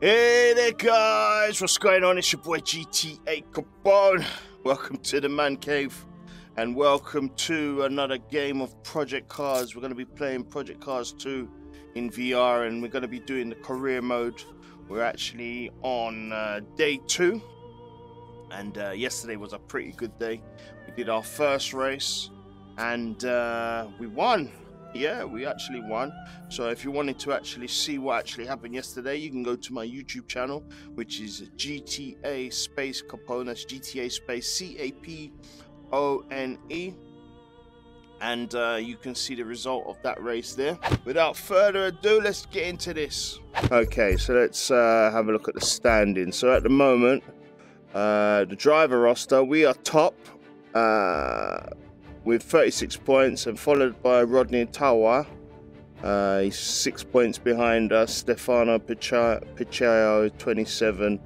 Hey there guys, what's going on? It's your boy GTA Capone. Welcome to the Man Cave and welcome to another game of Project Cars. We're going to be playing Project Cars 2 in VR and we're going to be doing the career mode. We're actually on day 2 and yesterday was a pretty good day. We did our first race and we won. Yeah, we actually won. So if you wanted to actually see what actually happened yesterday, you can go to my YouTube channel, which is GTA space Capone. That's GTA space C-A-P-O-N-E. And you can see the result of that race there. Without further ado, let's get into this. Okay, so let's have a look at the standings. So at the moment, the driver roster, we are top. With 36 points and followed by Rodney Tawa. He's 6 points behind us. Stefano Picciao 27.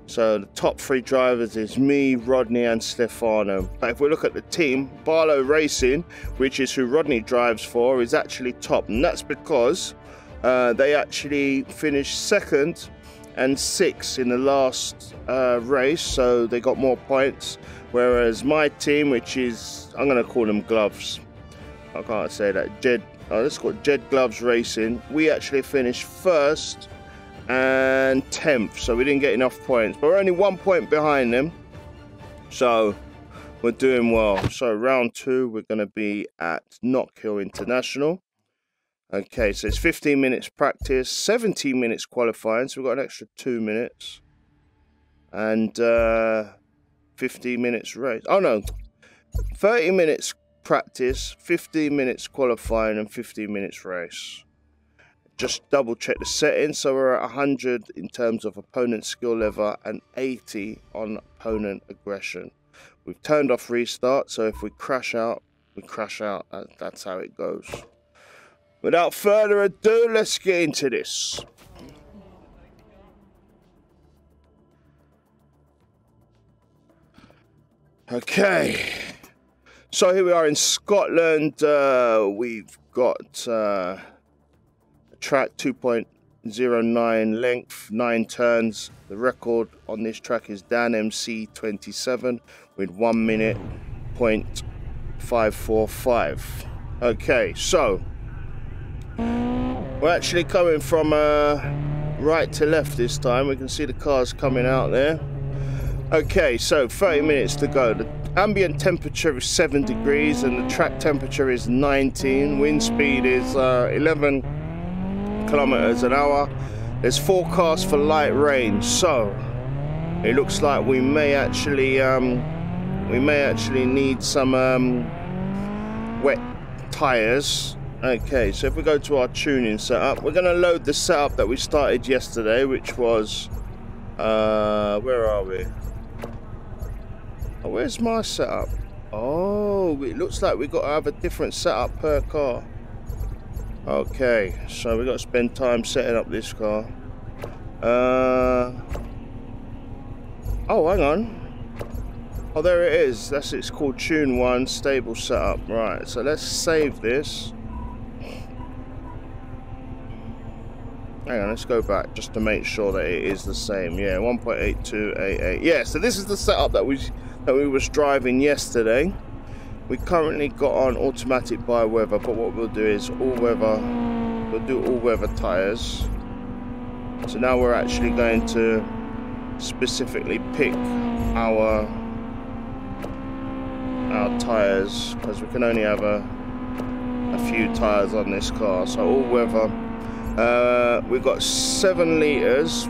So the top 3 drivers is me, Rodney and Stefano. But if we look at the team, Barlow Racing, which is who Rodney drives for, is actually top. And that's because they actually finished 2nd and 6th in the last race. So they got more points. Whereas my team, which is, I'm going to call them Gloves. I can't say that. Let's call it Jed Gloves Racing. We actually finished 1st and 10th. So we didn't get enough points. But we're only 1 point behind them. So we're doing well. So round 2, we're going to be at Knock Hill International. Okay, so it's 15 minutes practice, 17 minutes qualifying. So we've got an extra 2 minutes. And 15 minutes race. Oh no, 30 minutes practice, 15 minutes qualifying and 15 minutes race. Just double check the settings. So we're at 100 in terms of opponent skill level and 80 on opponent aggression. We've turned off restart, so if we crash out, we crash out. That's how it goes. Without further ado, let's get into this. Okay, so here we are in Scotland. We've got a track 2.09 length, 9 turns. The record on this track is Dan MC 27 with 1 minute .545. Okay, so we're actually coming from right to left this time. We can see the cars coming out there. Okay, so 30 minutes to go. The ambient temperature is 7 degrees and the track temperature is 19. Wind speed is 11 kilometers an hour. There's forecast for light rain, so it looks like we may actually need some wet tires. Okay, so if we go to our tuning setup, we're going to load the setup that we started yesterday, which was where are we? Oh, where's my setup? Oh, it looks like we've got to have a different setup per car. Okay, so we've got to spend time setting up this car. Oh, hang on. Oh, there it is. It's called Tune 1 Stable Setup. Right, so let's save this. Hang on, let's go back just to make sure that it is the same. Yeah, 1.8288. Yeah, so this is the setup that we was driving yesterday. We currently got on automatic by weather, but what we'll do is all weather. We'll do all weather tires. So now we're actually going to specifically pick our tires because we can only have a few tires on this car. So all weather. We've got 7 litres.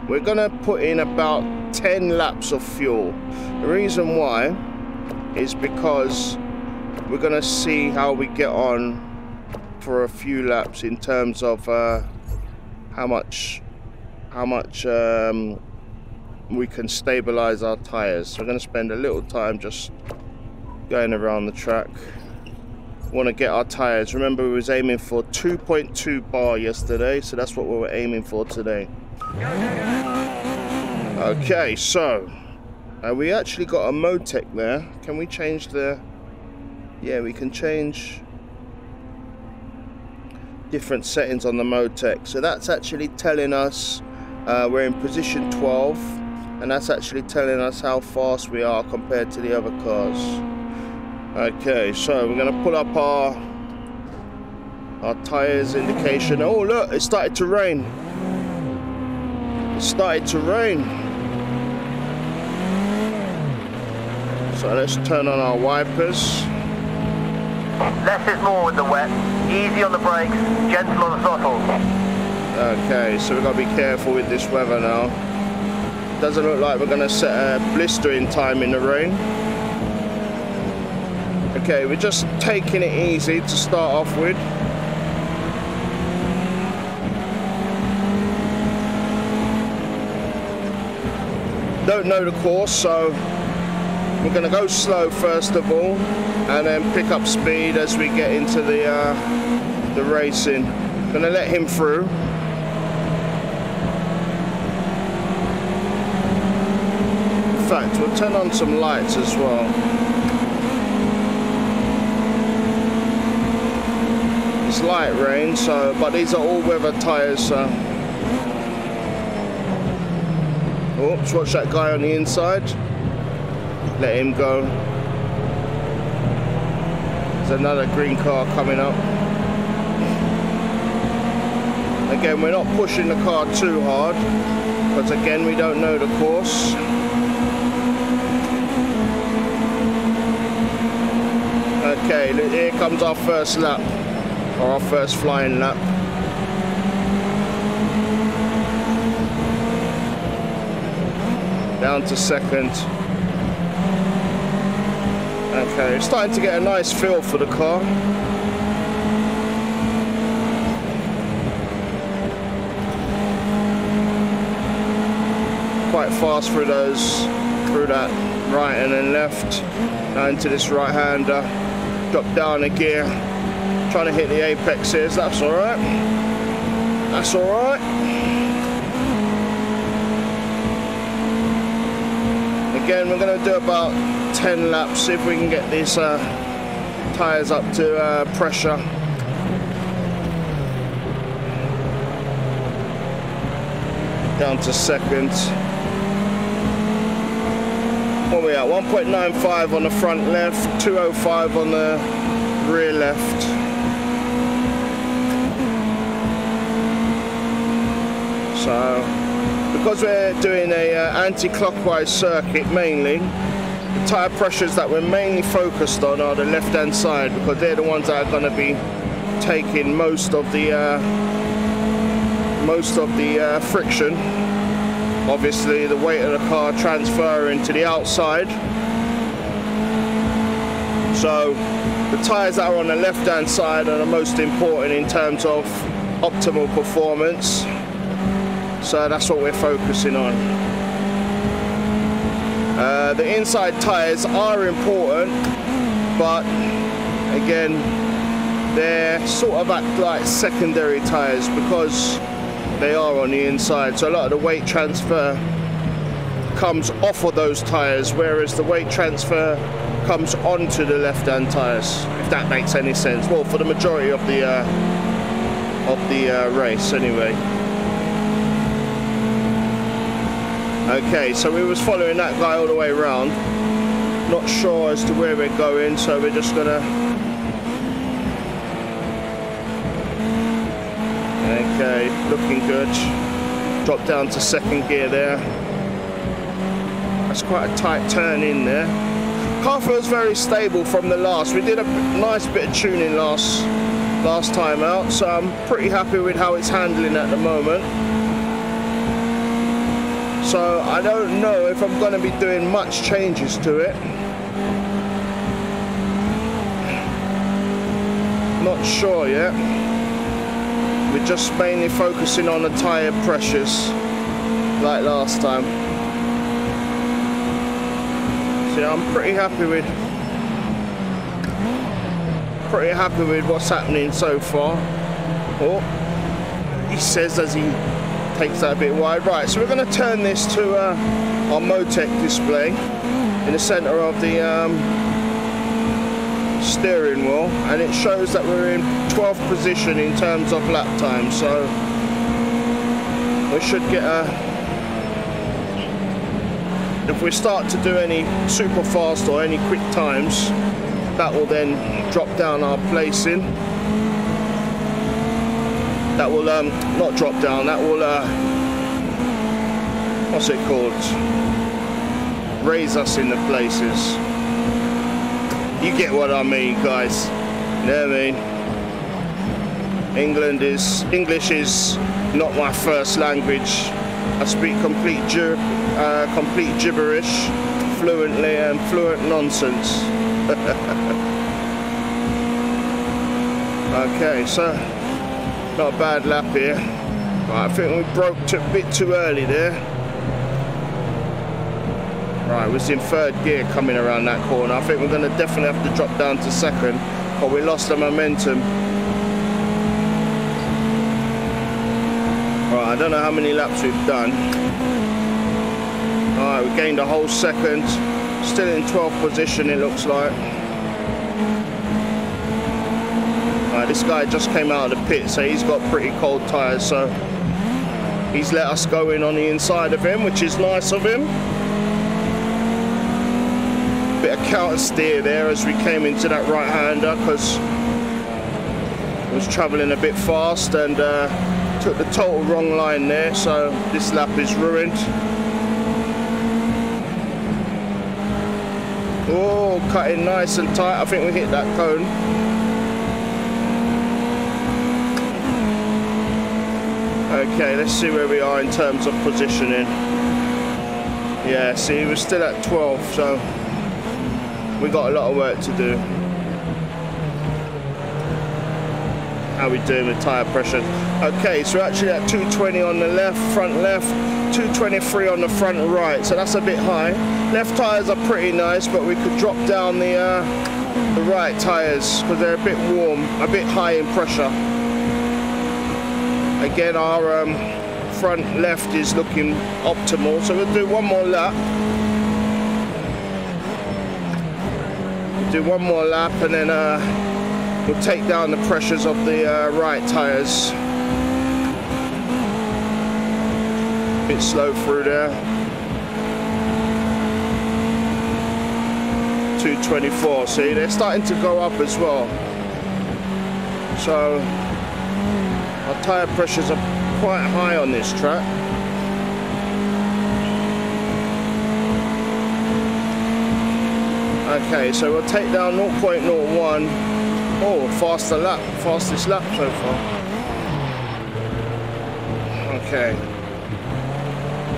We're gonna put in about 10 laps of fuel. The reason why is because we're gonna see how we get on for a few laps in terms of how much we can stabilize our tires. So we're gonna spend a little time just going around the track. Want to get our tires. Remember, we was aiming for 2.2 bar yesterday, so that's what we were aiming for today. Okay, so we actually got a Motec there. Can we change the? Yeah, we can change different settings on the Motec. So that's actually telling us We're in position 12, and that's actually telling us how fast we are compared to the other cars. Okay, so we're going to pull up our tyres indication. Oh look, it started to rain. It started to rain. So let's turn on our wipers. Less is more with the wet. Easy on the brakes, gentle on the throttle. Okay, so we've got to be careful with this weather now. Doesn't look like we're going to set a blistering time in the rain. Okay, we're just taking it easy to start off with. Don't know the course, so we're going to go slow first of all, and then pick up speed as we get into the racing. Going to let him through. In fact, we'll turn on some lights as well. It's light rain, so but these are all-weather tyres. So. Oops! Watch that guy on the inside. Let him go. There's another green car coming up. Again, we're not pushing the car too hard, because again, we don't know the course. Okay, here comes our first lap, or our first flying lap. Down to second. Okay, starting to get a nice feel for the car. Quite fast through that right and then left. Now into this right-hander. Drop down a gear. Trying to hit the apexes. That's all right. That's all right. Again, we're going to do about 10 laps, see if we can get these tyres up to pressure. Down to second. What are we at? 1.95 on the front left, 205 on the rear left. So, because we're doing a anti-clockwise circuit mainly, the tyre pressures that we're mainly focused on are the left-hand side, because they're the ones that are going to be taking most of the friction. Obviously, the weight of the car transferring to the outside. So, the tyres that are on the left-hand side are the most important in terms of optimal performance. So that's what we're focusing on. The inside tyres are important, but again, they're sort of act like secondary tyres because they are on the inside. So a lot of the weight transfer comes off of those tyres, whereas the weight transfer comes onto the left-hand tyres, if that makes any sense. Well, for the majority of the race, anyway. Okay, so we was following that guy all the way around. Not sure as to where we're going, so we're just gonna... Okay, looking good. Drop down to second gear there. That's quite a tight turn in there. Car feels very stable from the last. We did a nice bit of tuning last time out, so I'm pretty happy with how it's handling at the moment. So I don't know if I'm going to be doing much changes to it. Not sure yet. We're just mainly focusing on the tyre pressures like last time. So yeah, I'm pretty happy with what's happening so far. Oh, he says as he takes that a bit wide. Right, so we're going to turn this to our Motec display in the centre of the steering wheel, and it shows that we're in 12th position in terms of lap time. So we should get a... If we start to do any super fast or any quick times, that will then drop down our placing. That will not drop down, that will what's it called, raise us in the places. You get what I mean, guys. You know what I mean? English is not my first language. I speak complete gibberish fluently and fluent nonsense. Okay, so not a bad lap here. Right, I think we broke a bit too early there. Right, was in third gear coming around that corner. I think we're going to definitely have to drop down to second, but we lost the momentum. Right, I don't know how many laps we've done. Alright, we gained a whole second. Still in 12th position, it looks like. Alright, this guy just came out of the pit, so he's got pretty cold tyres, so he's let us go in on the inside of him, which is nice of him. Bit of counter steer there as we came into that right-hander, because I was travelling a bit fast and took the total wrong line there, so this lap is ruined. Oh, cutting nice and tight. I think we hit that cone. Okay, let's see where we are in terms of positioning. Yeah, see, we're still at 12, so we got a lot of work to do. How we doing with tyre pressure? Okay, so we're actually at 220 on the left, front left, 223 on the front right, so that's a bit high. Left tyres are pretty nice, but we could drop down the right tyres because they're a bit warm, a bit high in pressure. Again, our front left is looking optimal, so we'll do one more lap. We'll do one more lap and then we'll take down the pressures of the right tyres. Bit slow through there. 224, see, they're starting to go up as well. So our tyre pressures are quite high on this track. Okay, so we'll take down 0.01. Oh, fastest lap so far. Okay,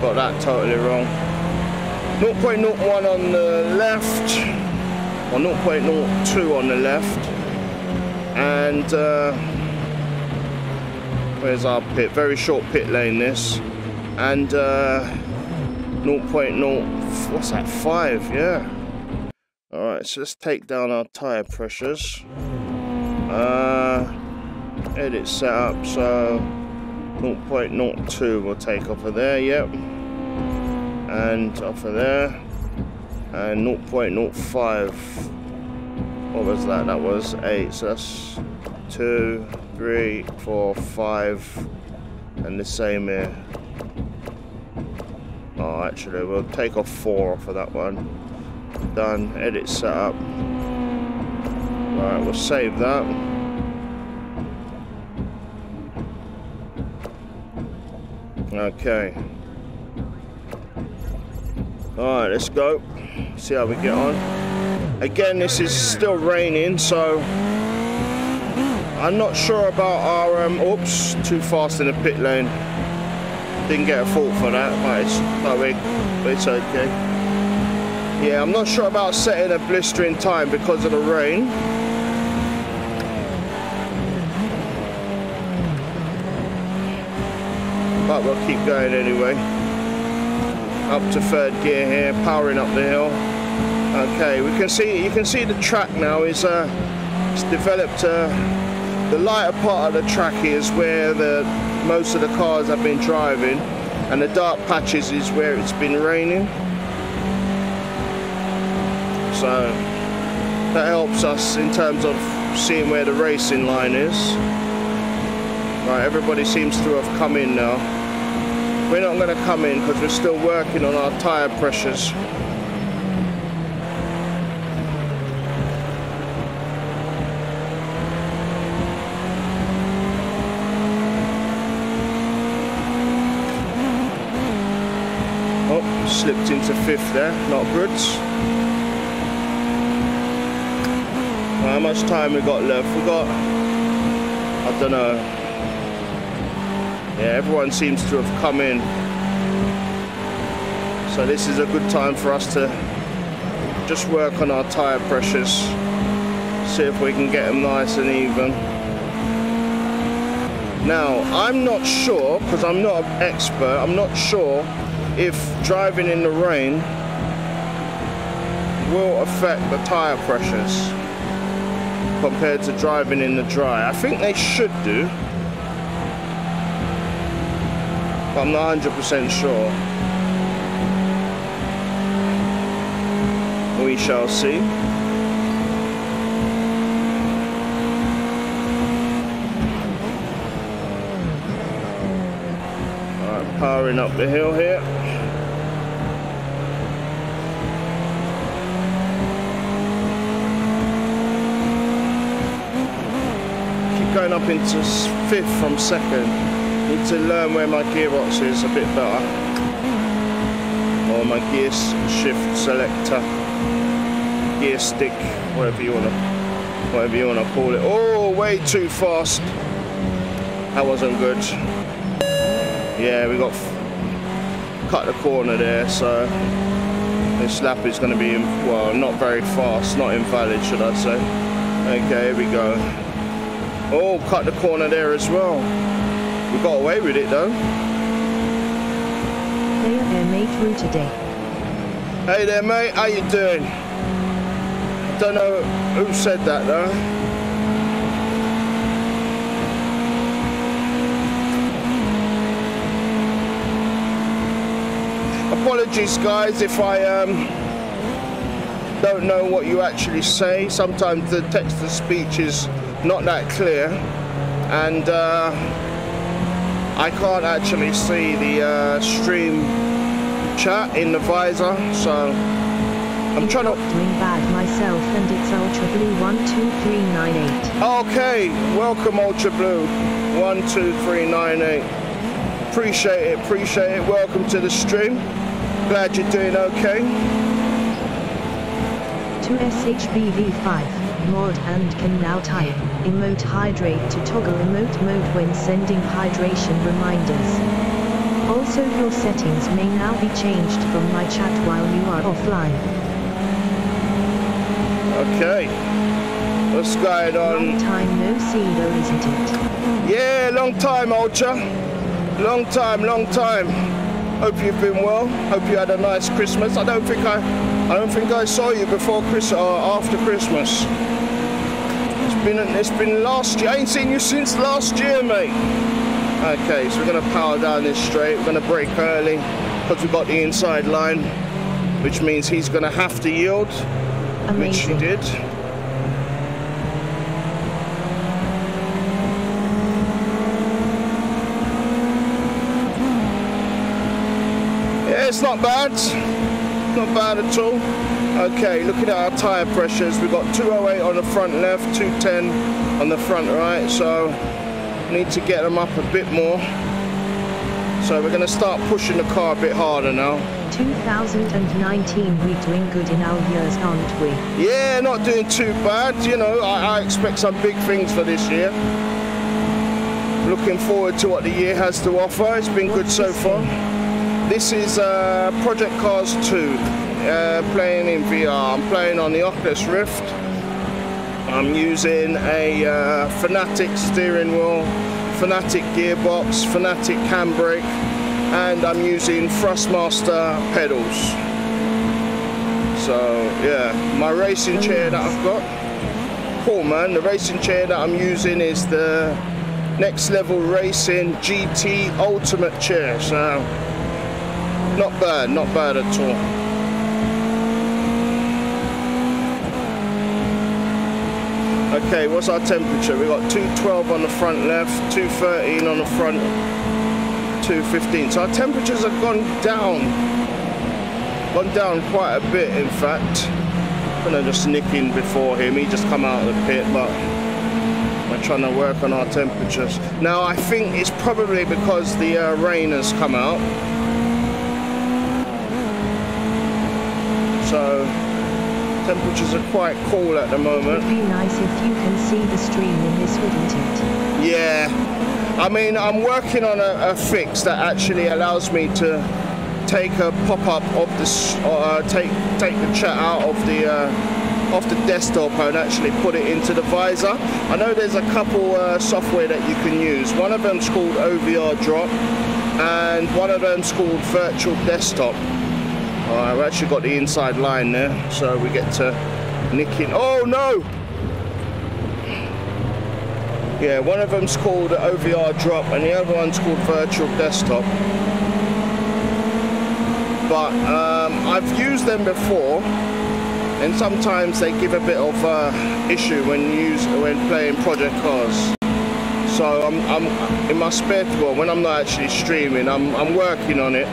got that totally wrong. 0.01 on the left, or 0.02 on the left, and where's our pit? Very short pit lane this, and 0.0, what's that, 5, yeah. Alright, so let's take down our tyre pressures. Edit setup, so 0.02 we'll take off of there, yep. And off of there. And 0.05. What was that? That was 8. So that's 2, 3, 4, 5. And the same here. Oh, actually, we'll take off 4 off of that one. Done. Edit setup. Right, we'll save that. Okay. Alright, let's go. See how we get on. Again, this is still raining, so I'm not sure about our oops, too fast in the pit lane. Didn't get a fault for that, but it's okay. Yeah, I'm not sure about setting a blistering time because of the rain. But we'll keep going anyway. Up to third gear here, powering up the hill. Okay, you can see the track now is it's developed. The lighter part of the track is where most of the cars have been driving, and the dark patches is where it's been raining. So that helps us in terms of seeing where the racing line is. Right, everybody seems to have come in now. we're not going to come in because we're still working on our tyre pressures. Oh, slipped into 5th there, not good. How much time we got left? We got, I don't know. Yeah, everyone seems to have come in. So this is a good time for us to just work on our tyre pressures. See if we can get them nice and even. Now, I'm not sure, because I'm not an expert, I'm not sure if driving in the rain will affect the tyre pressures compared to driving in the dry. I think they should do, but I'm not 100% sure. We shall see. Alright, powering up the hill here. Going up into 5th from 2nd. Need to learn where my gearbox is a bit better, or my gear shift selector, gear stick, whatever you wanna call it. Oh, way too fast. That wasn't good. Yeah, we got cut the corner there, so this lap is going to be, well, not very fast, not invalid, should I say. Okay, here we go. Oh, cut the corner there as well. We got away with it though. Hey there mate, through today. Hey there mate, how you doing? Don't know who said that though. Apologies guys if I don't know what you actually say. Sometimes the text to speech is not that clear, and I can't actually see the stream chat in the visor, so I'm trying to. Doing bad myself, and it's Ultra Blue 12398. Okay, welcome Ultra Blue 12398. Appreciate it. Welcome to the stream. Glad you're doing okay. To SHBV5. Mod and can now type emote hydrate to toggle emote mode when sending hydration reminders. Also your settings may now be changed from my chat while you are offline. Okay, what's going on? Long time no see though, isn't it? Yeah, long time Ultra. Long time. Hope you've been well. Hope you had a nice Christmas. I don't think I saw you before Christmas or after Christmas. It's been last year. I ain't seen you since last year, mate. Okay, so we're gonna power down this straight. We're gonna brake early because we've got the inside line, which means he's gonna have to yield. Amazing. Which he did. Yeah, it's not bad. Not bad at all. Okay, looking at our tyre pressures, we've got 208 on the front left, 210 on the front right, so need to get them up a bit more. So we're going to start pushing the car a bit harder now. 2019, we're doing good in our years, aren't we? Yeah, not doing too bad. You know, I expect some big things for this year. Looking forward to what the year has to offer. It's been good so far. This is Project Cars 2, playing in VR. I'm playing on the Oculus Rift. I'm using a Fanatic steering wheel, Fanatic gearbox, Fanatic handbrake, and I'm using Thrustmaster pedals. So yeah, my racing chair that I've got, cool man, the racing chair that I'm using is the Next Level Racing GT Ultimate chair, so not bad at all. Okay, what's our temperature? We've got 212 on the front left, 213 on the front, 2:15. So our temperatures have gone down quite a bit, in fact. And I'm just nicking before him. He just come out of the pit, but we're trying to work on our temperatures. Now I think it's probably because the rain has come out. So temperatures are quite cool at the moment. It would be nice if you can see the stream in this, wouldn't it? Yeah. I mean, I'm working on a fix that actually allows me to take a pop-up of this, take the chat out of the desktop and actually put it into the visor. I know there's a couple software that you can use. One of them's called OVR Drop, and one of them's called Virtual Desktop. I've actually got the inside line there, so we get to nick in. Oh no! Yeah, one of them's called OVR Drop, and the other one's called Virtual Desktop. But I've used them before, and sometimes they give a bit of issue when playing project cars. So I'm in my spare time, when I'm not actually streaming, I'm working on it.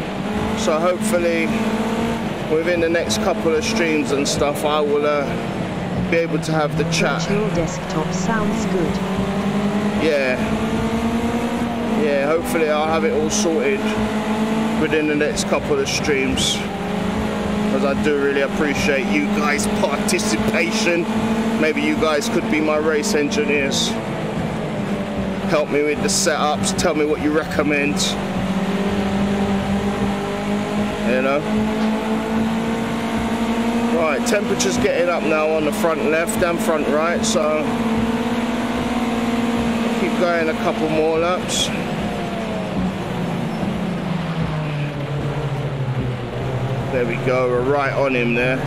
So hopefully within the next couple of streams and stuff, I will be able to have the chat. Virtual Desktop sounds good. Yeah, hopefully I'll have it all sorted within the next couple of streams, because I do really appreciate you guys' participation. Maybe you guys could be my race engineers. Help me with the setups, tell me what you recommend. You know? Right, temperature's getting up now on the front left and front right, so keep going a couple more laps. There we go, we're right on him there.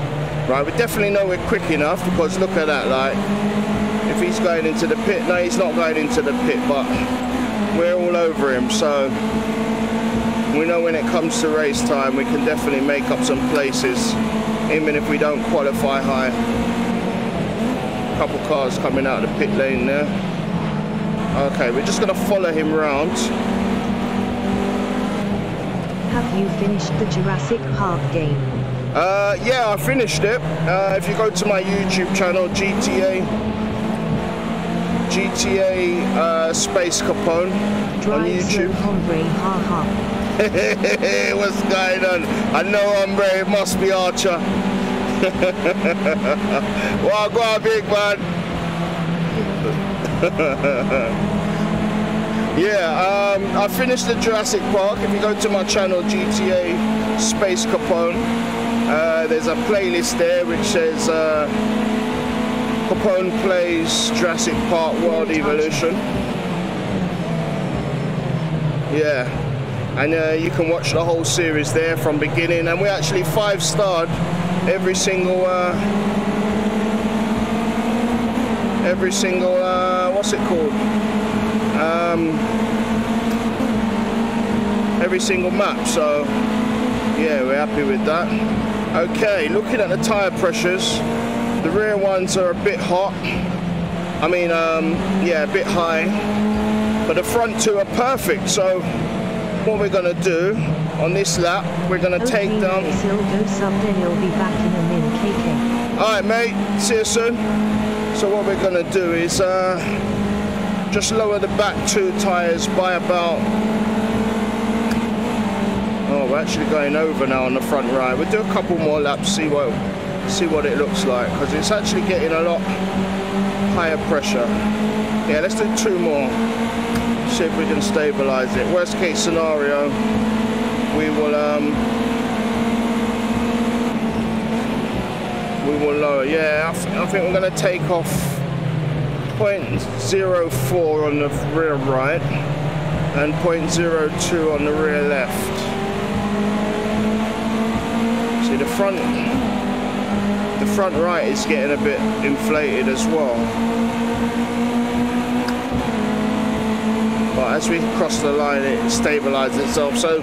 Right, we definitely know we're quick enough, because look at that, like, if he's going into the pit, no, he's not going into the pit, but we're all over him, so we know when it comes to race time, we can definitely make up some places, even if we don't qualify high. A couple cars coming out of the pit lane there. Okay, we're just gonna follow him round. Have you finished the Jurassic Park game? Yeah, I finished it. If you go to my YouTube channel, GTA Space Capone on YouTube. Hombre, haha. What's going on? I know, hombre, it must be Archer. Well, go on, big man. Yeah, I finished the Jurassic Park. If you go to my channel, GTA Space Capone, there's a playlist there which says Capone plays Jurassic Park World Evolution. Yeah, and you can watch the whole series there from beginning, and we actually 5-starred every single what's it called? Every single map, so yeah, we're happy with that. Okay, looking at the tyre pressures, the rear ones are a bit hot. I mean, yeah, a bit high, but the front two are perfect. So what we're gonna do on this lap, we're gonna take down. He'll go sub, then he'll be back in a min, KK. All right, mate. See you soon. So what we're gonna do is just lower the back two tyres by about. Oh, we're actually going over now on the front right. We'll do a couple more laps, see what it looks like, because it's actually getting a lot higher pressure. Yeah, let's do 2 more. See if we can stabilize it. Worst case scenario, we will lower. Yeah, I think we're going to take off 0.04 on the rear right and 0.02 on the rear left. See, the front right is getting a bit inflated as well. But as we cross the line, it stabilizes itself. So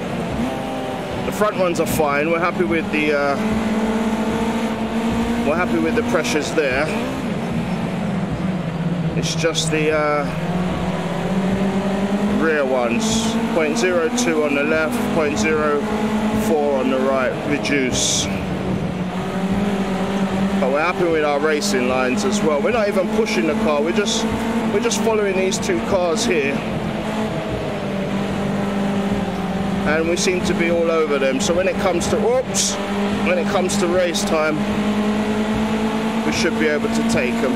the front ones are fine. We're happy with the pressures there. It's just the rear ones. 0.02 on the left, 0.04 on the right, reduce. But we're happy with our racing lines as well. We're not even pushing the car, we're just following these two cars here. And we seem to be all over them. So when it comes to, when it comes to race time, we should be able to take them.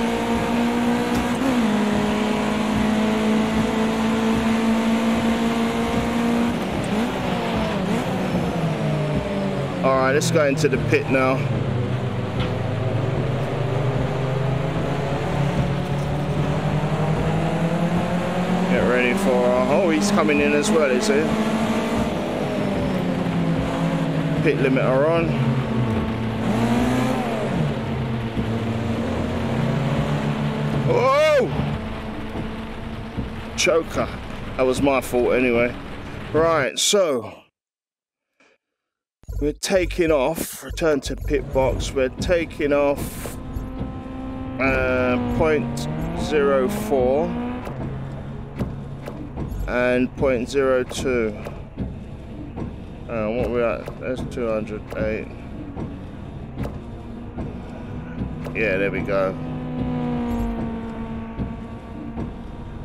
All right, let's go into the pit now. Get ready for our, oh, he's coming in as well, is he? Pit limiter on. Whoa! Choker. That was my fault anyway. Right, so we're taking off. Return to pit box. We're taking off 0.04 and 0.02. What we're at? That's 208. Yeah, there we go.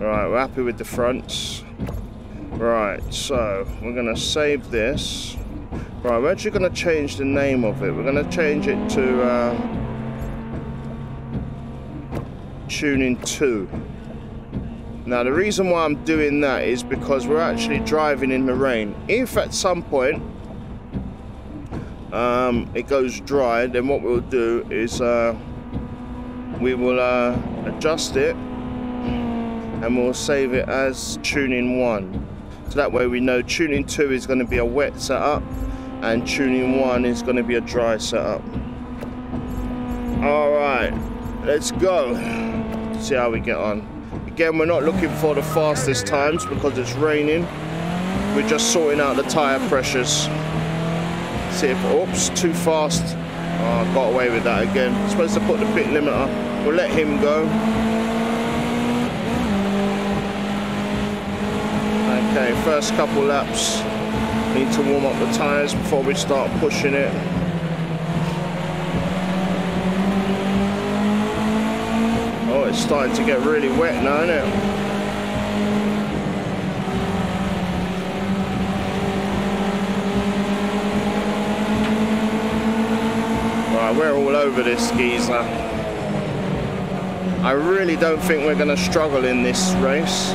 Right, we're happy with the fronts. Right, so we're gonna save this. Right, we're actually gonna change the name of it. We're gonna change it to Tuning 2. Now the reason why I'm doing that is because we're actually driving in the rain. If at some point it goes dry, then what we'll do is we will adjust it and we'll save it as Tuning 1. So that way we know Tuning 2 is going to be a wet setup and Tuning 1 is going to be a dry setup. Alright, let's go. See how we get on. Again, we're not looking for the fastest times because it's raining. We're just sorting out the tyre pressures. See if, oops, too fast. Oh, I got away with that again. Supposed to put the pit limiter. We'll let him go. Okay, first couple laps. Need to warm up the tyres before we start pushing it. Oh, it's starting to get really wet now, isn't it? Right, we're all over this geezer. I really don't think we're going to struggle in this race,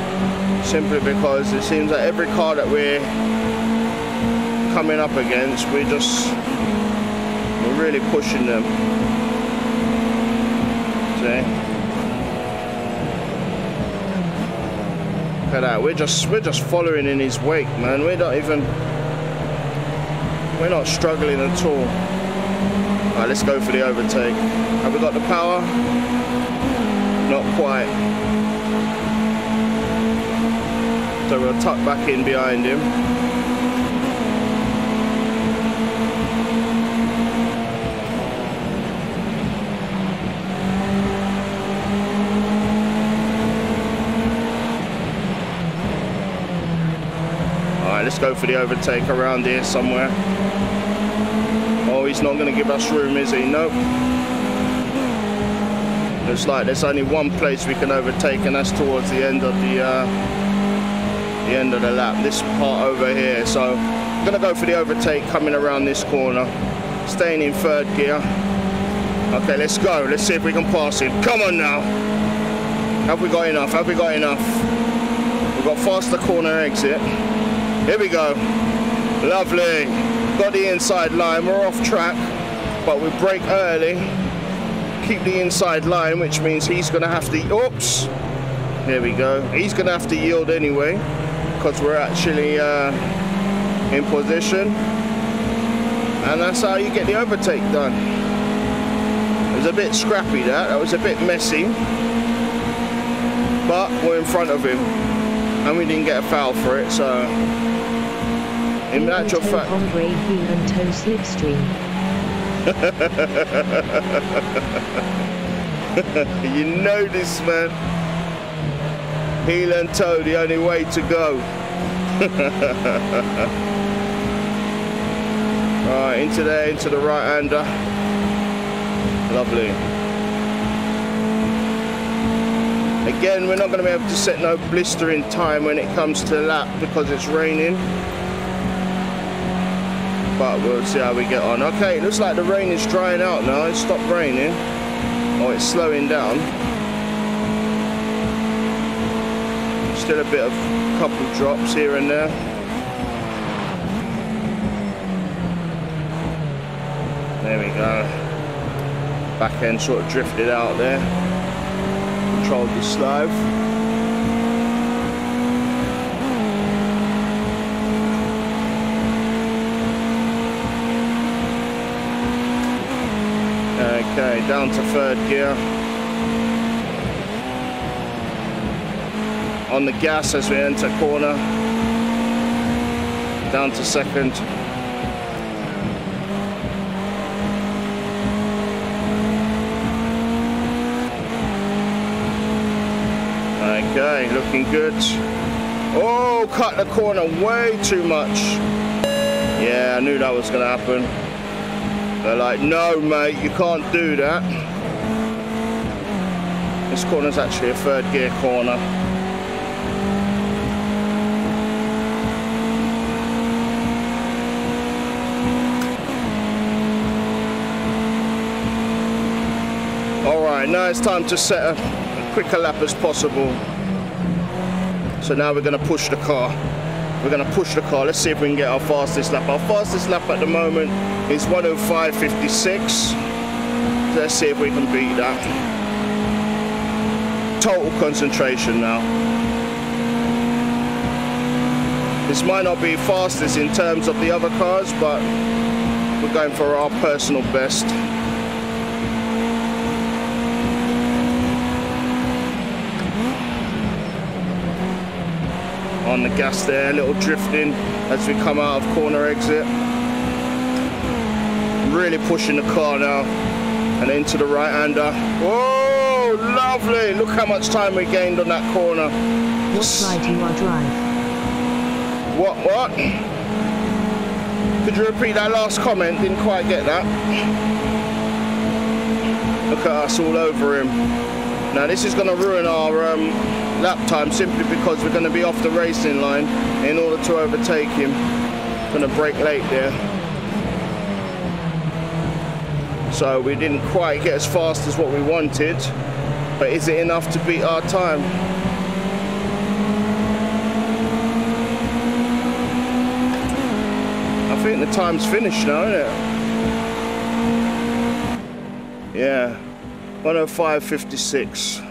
simply because it seems that every car that we're coming up against, we're really pushing them. See? Look at that, we're just following in his wake, man. We're not struggling at all. Alright, let's go for the overtake. Have we got the power? Not quite. So we'll tuck back in behind him. Let's go for the overtake around here somewhere. Oh, he's not going to give us room, is he? Nope. Looks like there's only one place we can overtake, and that's towards the end of the lap. This part over here. So I'm going to go for the overtake coming around this corner. Staying in third gear. Okay, let's go. Let's see if we can pass him. Come on now. Have we got enough? Have we got enough? We've got faster corner exit. Here we go. Lovely. Got the inside line. We're off track, but we brake early. Keep the inside line, which means he's going to have to... Oops. There we go. He's going to have to yield anyway, because we're actually in position. And that's how you get the overtake done. It was a bit scrappy, that was a bit messy. But we're in front of him. And we didn't get a foul for it, so... In actual fact... You know this, man. Heel and toe, the only way to go. Right, into there, into the right-hander. Lovely. Again, we're not going to be able to set no blistering time when it comes to lap because it's raining. But we'll see how we get on. Okay, it looks like the rain is drying out now. It stopped raining. Or it's slowing down. Still a bit of couple drops here and there. There we go. Back end sort of drifted out there. Controlled the slide. Okay, down to third gear. On the gas as we enter corner. Down to second. Okay, looking good. Oh, cut the corner way too much. Yeah, I knew that was gonna happen. They're like, no mate, you can't do that. This corner's actually a third gear corner. Alright, now it's time to set a quicker lap as possible. So now we're going to push the car. We're going to push the car. Let's see if we can get our fastest lap. Our fastest lap at the moment is 1:05.56. So let's see if we can beat that. Total concentration now. This might not be fastest in terms of the other cars, but we're going for our personal best. On the gas there, a little drifting as we come out of corner exit. Really pushing the car now and into the right-hander. Whoa, lovely! Look how much time we gained on that corner. What side do you want to drive? What? Could you repeat that last comment? Didn't quite get that. Look at us all over him. Now this is going to ruin our lap time simply because we're going to be off the racing line in order to overtake him. Going to brake late there. So we didn't quite get as fast as what we wanted, but is it enough to beat our time? I think the time's finished now, isn't it? Yeah, 1:05.56.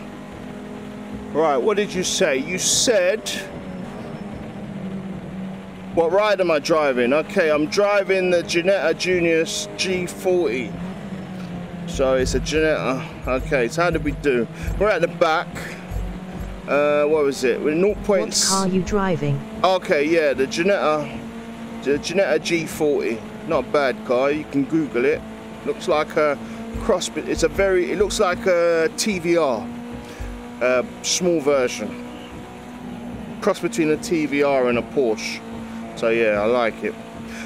Right, what did you say? You said... What ride am I driving? Okay, I'm driving the Ginetta Juniors G40. So it's a Ginetta. Okay, so how did we do? We're at the back. What was it? We're 0. What car are you driving? Okay, yeah, the Ginetta G40. Not a bad car, you can Google it. Looks like a cross, but it looks like a TVR. Small version. Cross between a TVR and a Porsche. So yeah, I like it.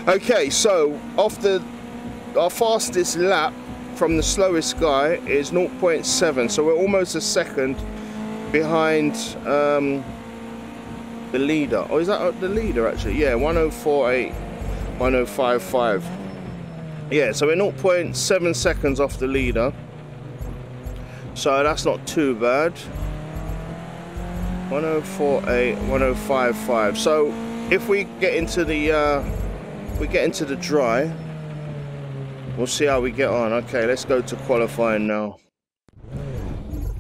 Okay, so our fastest lap from the slowest guy is 0.7. So we're almost a second behind the leader. Oh, is that the leader actually? Yeah, 1:04.8, 1:05.5. Yeah, so we're 0.7 seconds off the leader. So that's not too bad. 1:04.8, 1:05.5. So if we get into the dry, we'll see how we get on. Okay, let's go to qualifying now.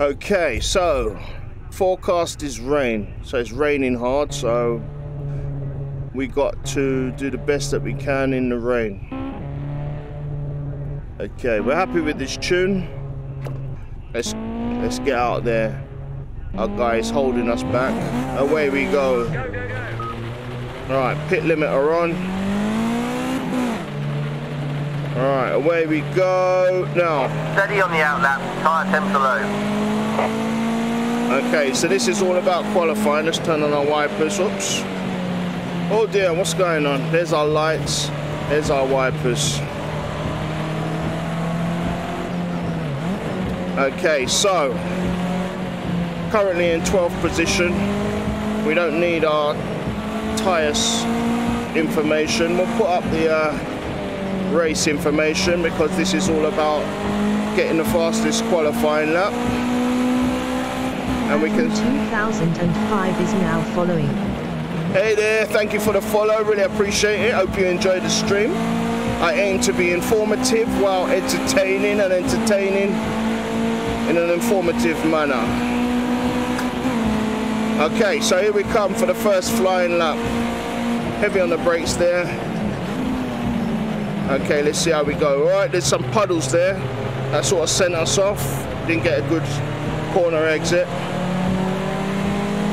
Okay, so forecast is rain. So it's raining hard, so we got to do the best that we can in the rain. Okay, we're happy with this tune. Let's get out there. Our guy is holding us back. Away we go. Alright, pit limiter on. Alright, away we go. Now. Steady on the outlap, tyre temps are low. Okay, so this is all about qualifying. Let's turn on our wipers. Oops. Oh dear, what's going on? There's our lights, there's our wipers. Okay, so currently in 12th position. We don't need our tyres information. We'll put up the race information because this is all about getting the fastest qualifying lap. And we can... 2005 is now following. Hey there, thank you for the follow, really appreciate it. Hope you enjoyed the stream. I aim to be informative while entertaining and entertaining in an informative manner. Okay, so here we come for the first flying lap. Heavy on the brakes there. Okay, let's see how we go. All right, there's some puddles there. That sort of sent us off. Didn't get a good corner exit.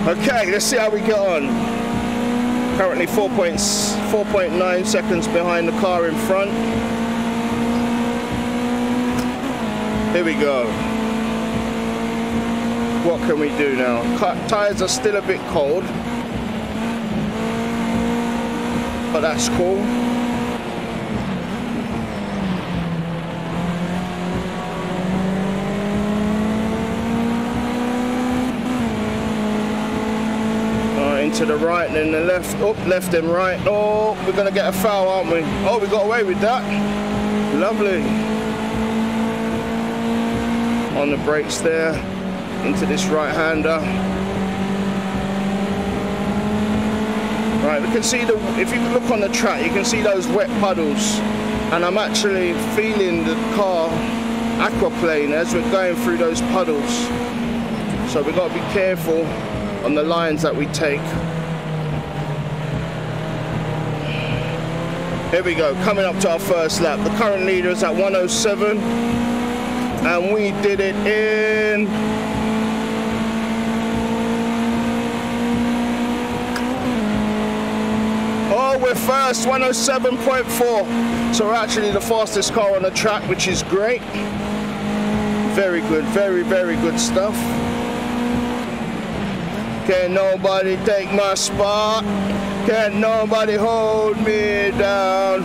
Okay, let's see how we get on. Currently 4.9 seconds behind the car in front. Here we go. What can we do now? Tyres are still a bit cold, but that's cool. To the right and then the left, left and right. Oh, we're gonna get a foul, aren't we? Oh, we got away with that. Lovely. On the brakes there, into this right-hander. Right, we can see if you look on the track, you can see those wet puddles. And I'm actually feeling the car aquaplane as we're going through those puddles. So we've got to be careful on the lines that we take. Here we go, coming up to our first lap. The current leader is at 107 and we did it in we're first, 107.4. So we're actually the fastest car on the track, which is great. Very good, very, very good stuff. Can't nobody take my spot. Can't nobody hold me down.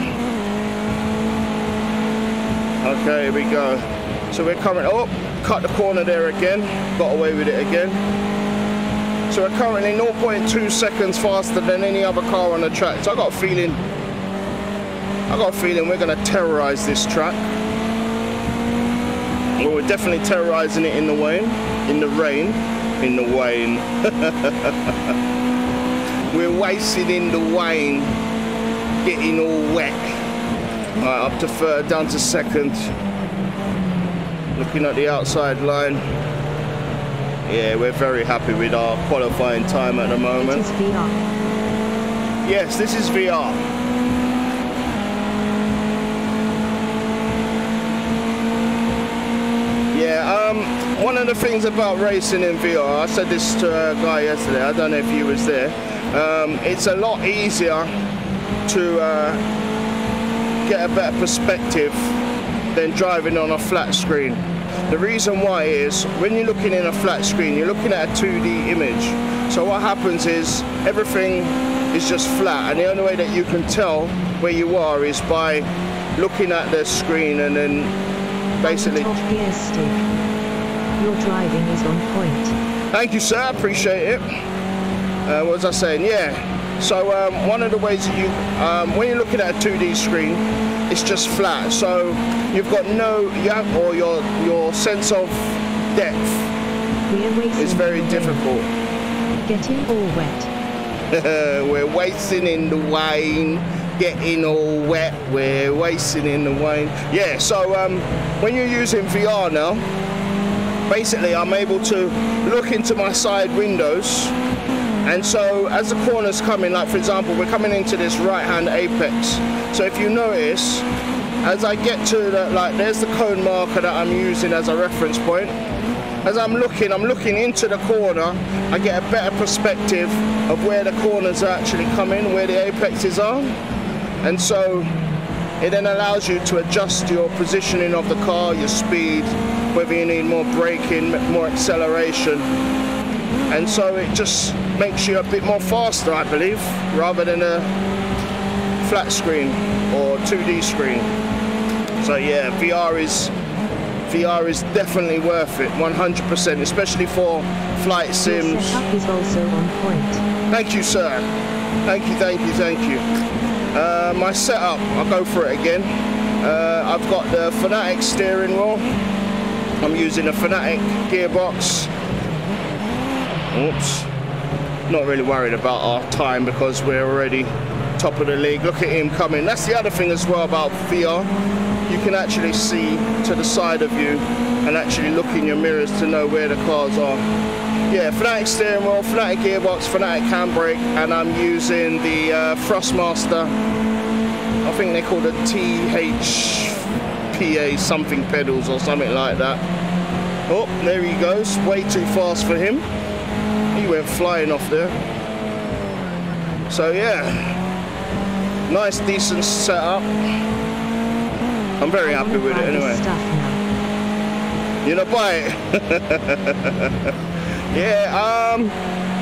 Okay, here we go. So we're coming, oh, cut the corner there again. Got away with it again. So we're currently 0.2 seconds faster than any other car on the track. So I got a feeling we're gonna terrorize this track. Well, we're definitely terrorizing it in the rain. We're wasting in the rain, getting all wet. All right, up to third, down to second. Looking at the outside line. Yeah, we're very happy with our qualifying time at the moment. This is VR. Yes, this is VR. Yeah, one of the things about racing in VR, I said this to a guy yesterday, I don't know if you was there, it's a lot easier to get a better perspective than driving on a flat screen. The reason why is when you're looking in a flat screen, you're looking at a 2D image. So what happens is everything is just flat, and the only way that you can tell where you are is by looking at the screen and then basically... Top gear stick. Your driving is on point. Thank you, sir. Appreciate it. What was I saying? Yeah. So one of the ways that you, when you're looking at a 2D screen, it's just flat. So you've got or your sense of depth is very difficult. Getting all wet. We're wasting in the rain, getting all wet. We're wasting in the rain. Yeah. So when you're using VR now, basically I'm able to look into my side windows. And so as the corners come in, like for example, we're coming into this right-hand apex. So if you notice, as I get to the, there's the cone marker that I'm using as a reference point. As I'm looking into the corner, I get a better perspective of where the corners are actually coming, where the apexes are. And so it then allows you to adjust your positioning of the car, your speed, whether you need more braking, more acceleration. and so it just makes you a bit more faster, I believe, rather than a flat screen or 2D screen. So yeah, VR is definitely worth it, 100%, especially for flight sims. Your setup is also on point. Thank you, sir. Thank you, thank you, thank you. My setup, I'll go for it again. I've got the Fanatic steering wheel. I'm using a Fanatic gearbox. Oops. Not really worried about our time because we're already top of the league. Look at him coming. That's the other thing as well about VR. You can actually see to the side of you and actually look in your mirrors to know where the cars are. Yeah, Fanatic steering wheel, Fanatic gearbox, Fanatic handbrake, and I'm using the Thrustmaster. I think they call it THPA something pedals or something like that. Oh, there he goes. Way too fast for him. He went flying off there. So yeah, nice, decent setup. I'm very happy with it anyway. You know, buy it. Yeah,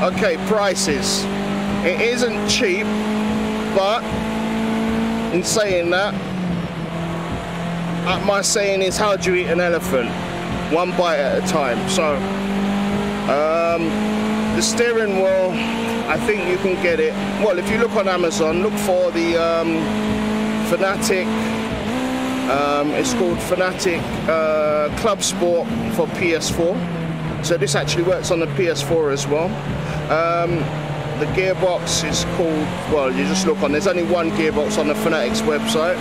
okay, prices. It isn't cheap, but in saying that, my saying is, how do you eat an elephant? One bite at a time. So, the steering wheel, I think you can get it. Well, if you look on Amazon, look for the Fanatic. It's called Fanatic Club Sport for PS4. So this actually works on the PS4 as well. The gearbox is called, well, you just look on, there's only one gearbox on the Fanatic's website.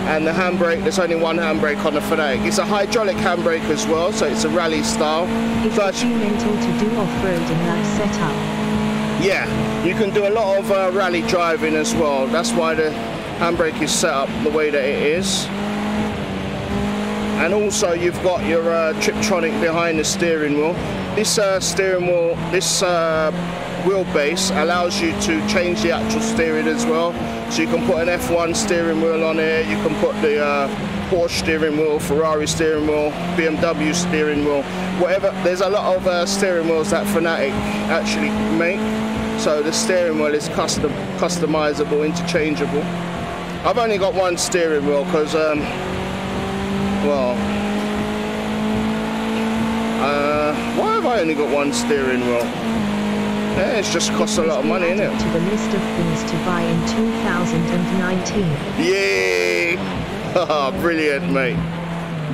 And the handbrake, there's only one handbrake on the Fanatic. It's a hydraulic handbrake as well, so it's a rally style. It's mental to do off-road in that setup. Yeah, you can do a lot of rally driving as well. That's why the handbrake is set up the way that it is. And also you've got your Triptronic behind the steering wheel. This steering wheel, this wheelbase allows you to change the actual steering as well. So you can put an F1 steering wheel on it, you can put the Porsche steering wheel, Ferrari steering wheel, BMW steering wheel, whatever. There's a lot of steering wheels that Fanatic actually make. So the steering wheel is customizable, interchangeable. I've only got one steering wheel because, well, why have I only got one steering wheel? Yeah, it's just costs a lot of money, innit? To the list of things to buy in 2019. Yay! Brilliant, mate.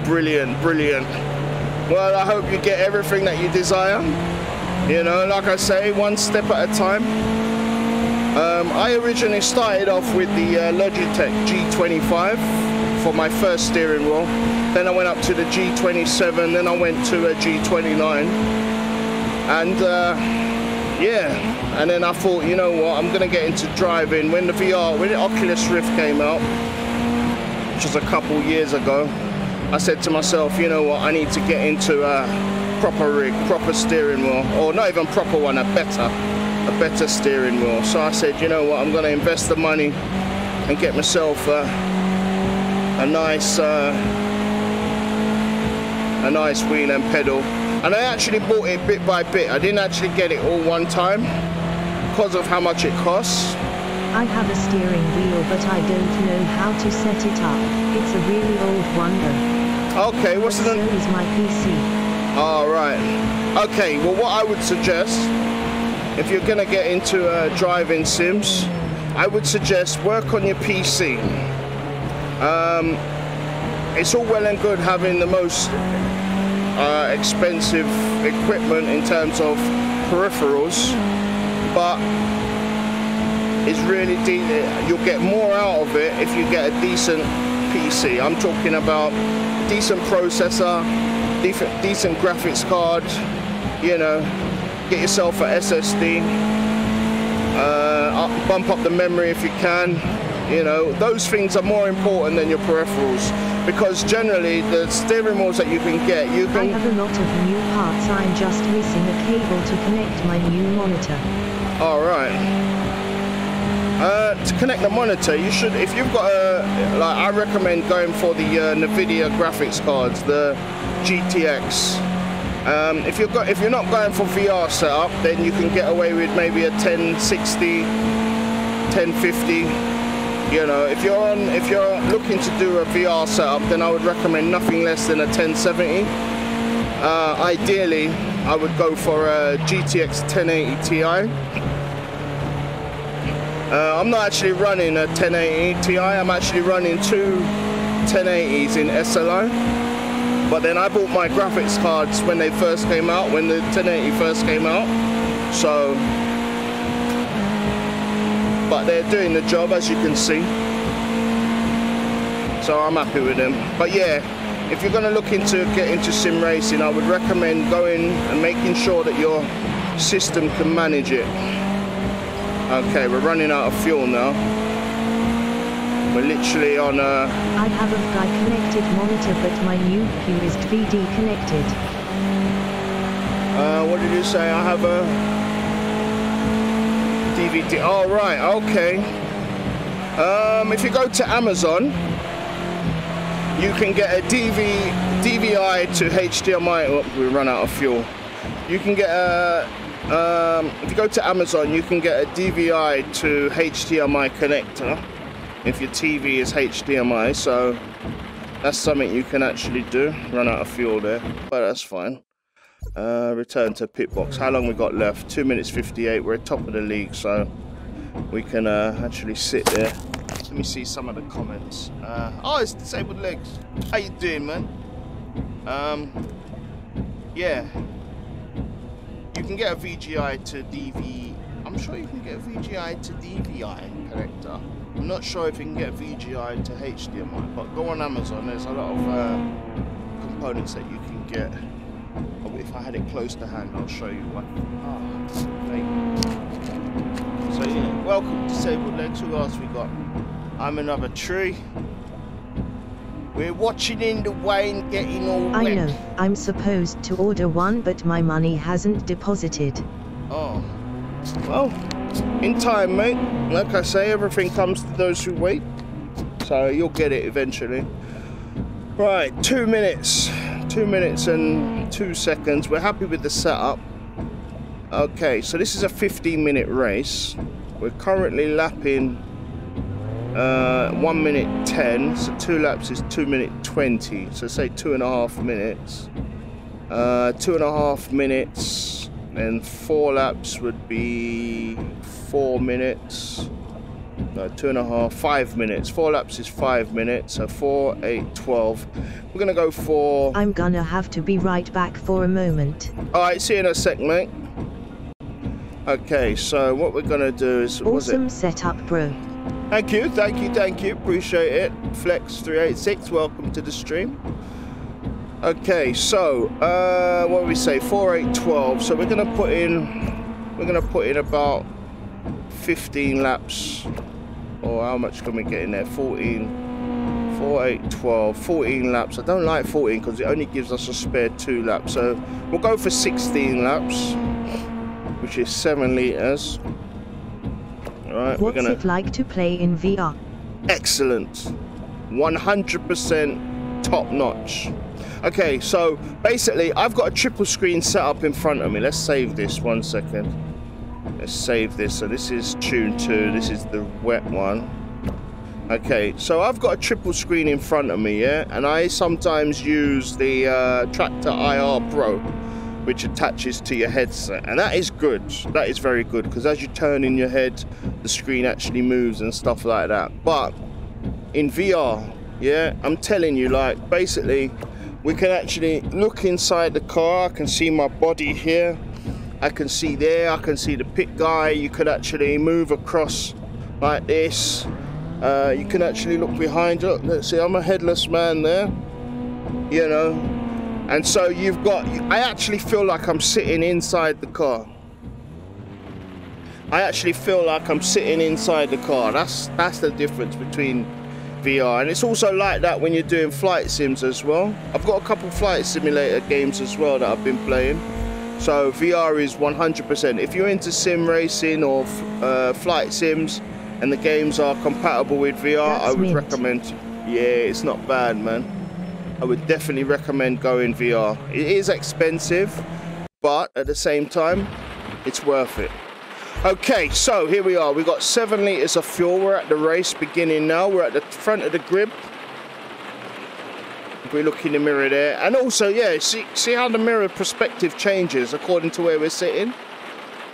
Brilliant, brilliant. Well, I hope you get everything that you desire. You know, like I say, one step at a time. I originally started off with the Logitech G25 for my first steering wheel. Then I went up to the G27, then I went to a G29. And yeah, and then I thought, you know what, I'm gonna get into driving. When the Oculus Rift came out, which was a couple years ago, I said to myself, you know what, I need to get into a proper rig, proper steering wheel, or not even proper one, a better steering wheel. So I said, you know what, I'm gonna invest the money and get myself a nice wheel and pedal. And I actually bought it bit by bit. I didn't actually get it all one time because of how much it costs. I have a steering wheel, but I don't know how to set it up. It's a really old one though. Okay, what's the... So is my PC. All right. Okay, well what I would suggest, if you're gonna get into driving sims, I would suggest work on your PC. It's all well and good having the most expensive equipment in terms of peripherals, but it's really you'll get more out of it if you get a decent PC. I'm talking about decent processor, decent graphics card, you know, get yourself a SSD, bump up the memory if you can. You know, those things are more important than your peripherals, because generally the steering wheels that you can get, I have a lot of new parts. I'm just missing a cable to connect my new monitor. All right. To connect the monitor, you should, if you've got a, like, I recommend going for the NVIDIA graphics cards, the GTX If you're not going for VR setup, then you can get away with maybe a 1060, 1050. You know, if you're looking to do a VR setup, then I would recommend nothing less than a 1070. Ideally, I would go for a GTX 1080 Ti. I'm not actually running a 1080 Ti. I'm actually running two 1080s in SLI. But then I bought my graphics cards when they first came out, when the 1080 first came out. So, but they're doing the job, as you can see. So I'm happy with them. But yeah, if you're gonna look into get into sim racing, I would recommend going and making sure that your system can manage it. Okay, we're running out of fuel now. We're literally on a... I have a Sky connected monitor, but my new Q is DVD connected. What did you say? I have a DVD. Oh, right, okay. If you go to Amazon, you can get a DVI to HDMI. Oh, we run out of fuel. You can get a... if you go to Amazon, you can get a DVI to HDMI connector. If your TV is HDMI, so that's something you can actually do. Run out of fuel there, but that's fine. Return to pit box. How long we got left? 2 minutes 58. We're at top of the league, so we can actually sit there. Let me see some of the comments. Oh, it's Disabled Legs. How you doing, man? Yeah. You can get a VGI to DV. I'm sure you can get a VGI to DVI connector. I'm not sure if you can get a VGI to HDMI, but go on Amazon. There's a lot of components that you can get. If I had it close to hand, I'll show you one. So yeah, welcome to Disabled Legs. Who else we got? I'm another tree. We're watching in the rain, getting all wet. I know, I'm supposed to order one, but my money hasn't deposited. Oh, well, in time, mate. Like I say, everything comes to those who wait. So you'll get it eventually. Right, 2 minutes. 2 minutes and 2 seconds. We're happy with the setup. Okay, so this is a 15-minute race. We're currently lapping 1 minute 10, so 2 laps is 2 minute 20, so say 2.5 minutes. 2.5 minutes, and 4 laps would be 4 minutes. No, 2.5, 5 minutes. 4 laps is 5 minutes, so 4, 8, 12. We're gonna go for... I'm gonna have to be right back for a moment. Alright, see you in a sec, mate. Okay, so what we're gonna do is... Awesome setup, bro. Thank you, thank you, thank you. Appreciate it. Flex386, welcome to the stream. Okay, so what do we say? 4, 8, 12. So we're gonna put in about 15 laps. Or how much can we get in there? 14, 4, 8, 12, 14 laps. I don't like 14 because it only gives us a spare 2 laps. So we'll go for 16 laps, which is 7 litres. Right, what's it like to play in VR? Excellent. 100% top notch. Okay, so basically I've got a triple screen set up in front of me. Let's save this 1 second. Let's save this. So this is tune 2. This is the wet one. Okay, so I've got a triple screen in front of me, yeah? And I sometimes use the Tractor IR Pro, which attaches to your headset, and that is good. That is very good, because as you turn in your head, the screen actually moves and stuff like that. But in VR, yeah, I'm telling you, like, basically we can actually look inside the car. I can see my body here, I can see there, I can see the pit guy. You could actually move across like this. You can actually look behind you. Look, let's see, I'm a headless man there, you know. And so you've got, I actually feel like I'm sitting inside the car. I actually feel like I'm sitting inside the car. That's the difference between VR. And it's also like that when you're doing flight sims as well. I've got a couple flight simulator games as well that I've been playing. So VR is 100%. If you're into sim racing or flight sims and the games are compatible with VR, I would recommend. Yeah, it's not bad, man. I would definitely recommend going VR. It is expensive, but at the same time, it's worth it. Okay, so here we are. We've got 7 litres of fuel. We're at the race beginning now. We're at the front of the grid. If we look in the mirror there. And also, yeah, see how the mirror perspective changes according to where we're sitting?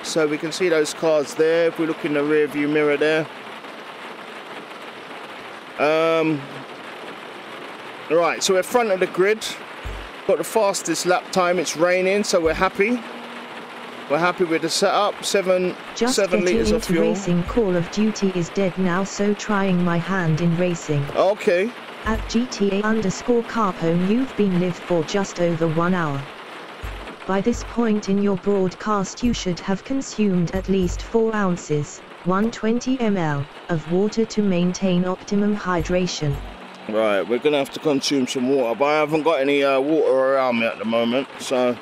So we can see those cars there. If we look in the rear view mirror there. Right, so we're front of the grid. Got the fastest lap time. It's raining, so we're happy. We're happy with the setup. 7 litres of fuel. Racing Call of Duty is dead now, so trying my hand in racing. Okay. At GTA_Capone, you've been live for just over 1 hour. By this point in your broadcast you should have consumed at least 4 ounces, 120 ml, of water to maintain optimum hydration. Right, we're going to have to consume some water, but I haven't got any water around me at the moment, so...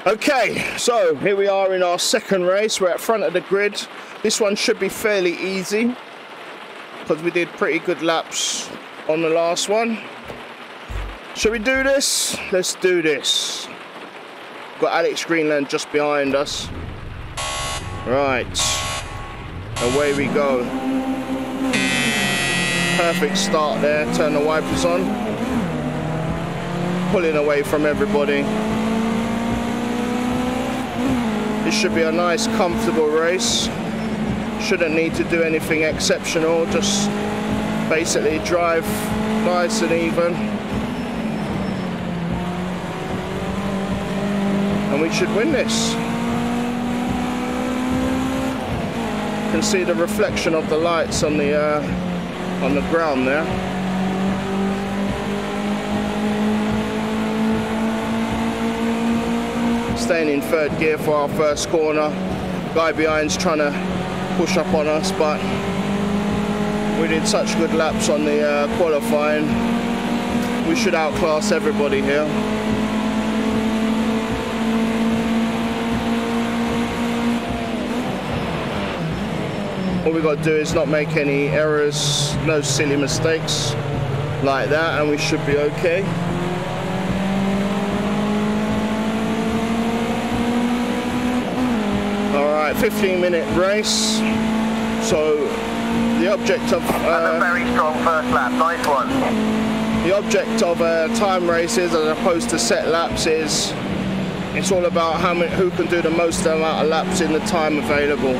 Okay, so here we are in our second race. We're at front of the grid. This one should be fairly easy, because we did pretty good laps on the last one. Shall we do this? Let's do this. Got Alex Greenland just behind us. Right, away we go. Perfect start there. Turn the wipers on. Pulling away from everybody. This should be a nice, comfortable race. Shouldn't need to do anything exceptional. Just basically drive nice and even. And we should win this. You can see the reflection of the lights on the ground there. Staying in third gear for our first corner. Guy behind's trying to push up on us, but we did such good laps on the qualifying. We should outclass everybody here. All we got to do is not make any errors, no silly mistakes like that, and we should be okay. Alright, 15-minute race. So the object of a very strong first lap, nice one. The object of time races as opposed to set laps is it's all about who can do the most amount of laps in the time available.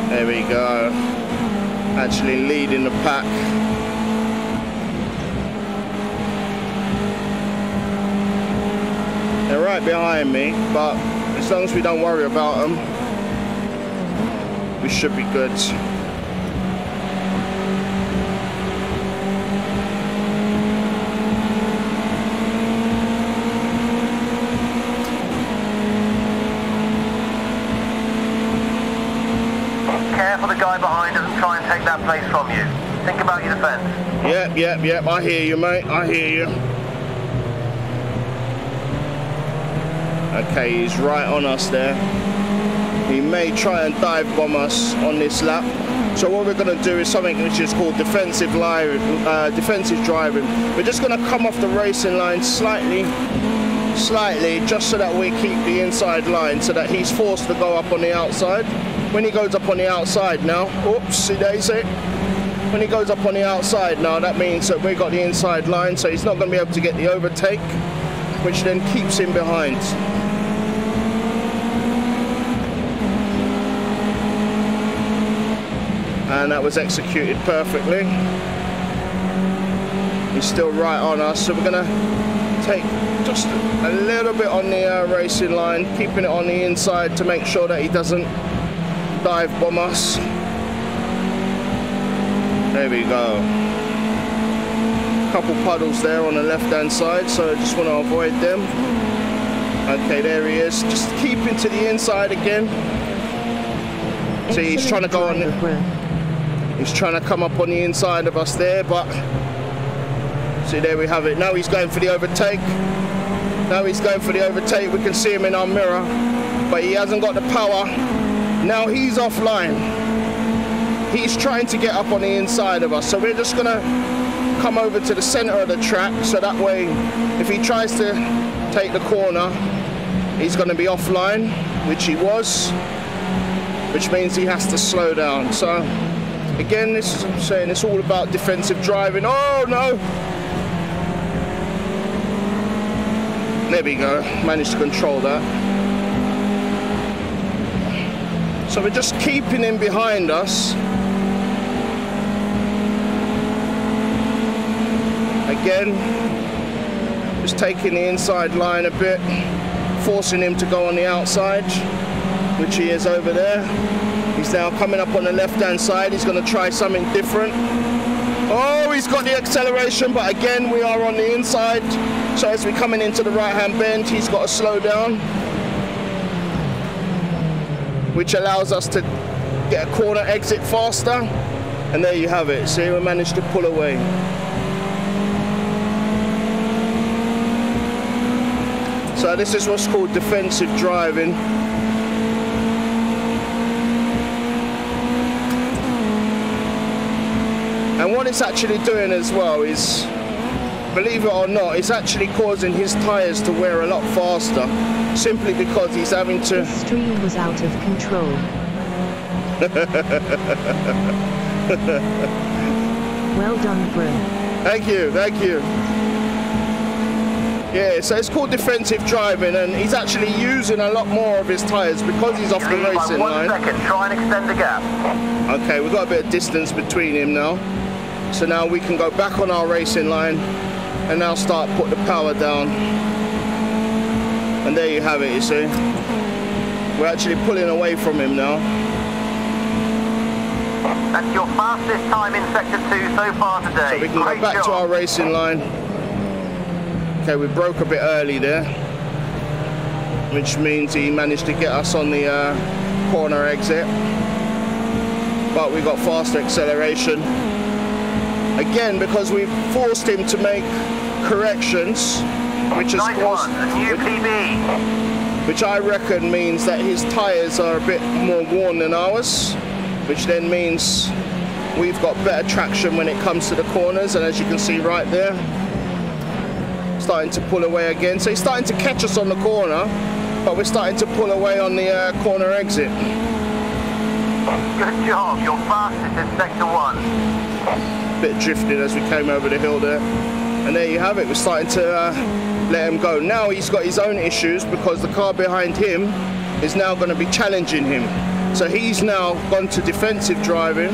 There we go. Actually leading the pack. They're right behind me, but as long as we don't worry about them, we should be good. Careful the guy behind doesn't try and take that place from you. Think about your defence. Yep, I hear you, mate, I hear you. Okay, he's right on us there. He may try and dive bomb us on this lap. So what we're going to do is something which is called defensive driving. We're just going to come off the racing line slightly, just so that we keep the inside line, so that he's forced to go up on the outside. When he goes up on the outside now, oopsie daisy. When he goes up on the outside now, that means that we've got the inside line, so he's not going to be able to get the overtake, which then keeps him behind. And that was executed perfectly. He's still right on us, so we're going to take just a little bit on the racing line, keeping it on the inside to make sure that he doesn't dive bomb us. There we go. Couple puddles there on the left hand side, so I just want to avoid them. Okay, there he is. Just keeping to the inside again. See, he's trying to go on. He's trying to come up on the inside of us there, but see, there we have it. Now he's going for the overtake. We can see him in our mirror, but he hasn't got the power. Now he's offline. he's trying to get up on the inside of us. So we're just gonna come over to the center of the track, so that way if he tries to take the corner, he's gonna be offline, which he was, which means he has to slow down. So again, this is, I'm saying, it's all about defensive driving. Oh no! There we go, managed to control that. So we're just keeping him behind us. Again, just taking the inside line a bit, forcing him to go on the outside, which he is over there. He's now coming up on the left-hand side. He's going to try something different. Oh, he's got the acceleration, but again, we are on the inside. So as we're coming into the right-hand bend, he's got to slow down, which allows us to get a corner exit faster. And there you have it. See, we managed to pull away. So this is what's called defensive driving. And what it's actually doing as well is, believe it or not, it's actually causing his tyres to wear a lot faster, simply because he's having to... The stream was out of control. Well done, bro. Thank you, thank you. Yeah, so it's called defensive driving, and he's actually using a lot more of his tyres because he's off the racing line. 1 second, try and extend the gap. Okay, we've got a bit of distance between him now. So now we can go back on our racing line and now start put the power down. And there you have it, you see. We're actually pulling away from him now. That's your fastest time in Sector 2 so far today. So we can go back to our racing line. Okay, we broke a bit early there, which means he managed to get us on the corner exit. But we got faster acceleration. Again, because we've forced him to make corrections, which has caused, a new PB. Which I reckon means that his tyres are a bit more worn than ours, which then means we've got better traction when it comes to the corners. And as you can see right there, starting to pull away again. So he's starting to catch us on the corner, but we're starting to pull away on the corner exit. Good job, you're fastest in Sector 1. Bit drifted as we came over the hill there. And there you have it, we're starting to let him go. Now he's got his own issues because the car behind him is now going to be challenging him. So he's now gone to defensive driving,